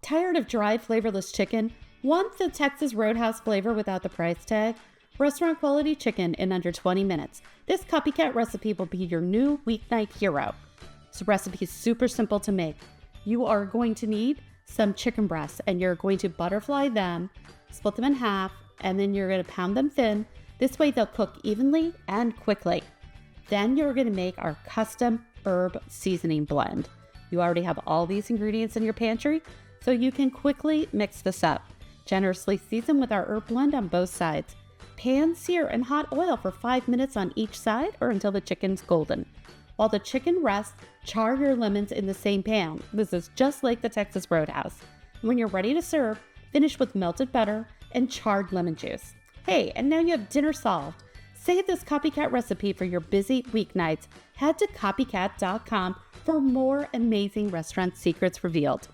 Tired of dry, flavorless chicken? Want the Texas Roadhouse flavor without the price tag? Restaurant quality chicken in under 20 minutes. This copycat recipe will be your new weeknight hero. This recipe is super simple to make. You are going to need some chicken breasts and you're going to butterfly them, split them in half, and then you're going to pound them thin. This way they'll cook evenly and quickly. Then you're going to make our custom herb seasoning blend. You already have all these ingredients in your pantry, so you can quickly mix this up. Generously season with our herb blend on both sides. Pan sear in hot oil for 5 minutes on each side or until the chicken's golden. While the chicken rests, char your lemons in the same pan. This is just like the Texas Roadhouse. When you're ready to serve, finish with melted butter and charred lemon juice. Hey, and now you have dinner solved. Save this copycat recipe for your busy weeknights. Head to copycat.com for more amazing restaurant secrets revealed.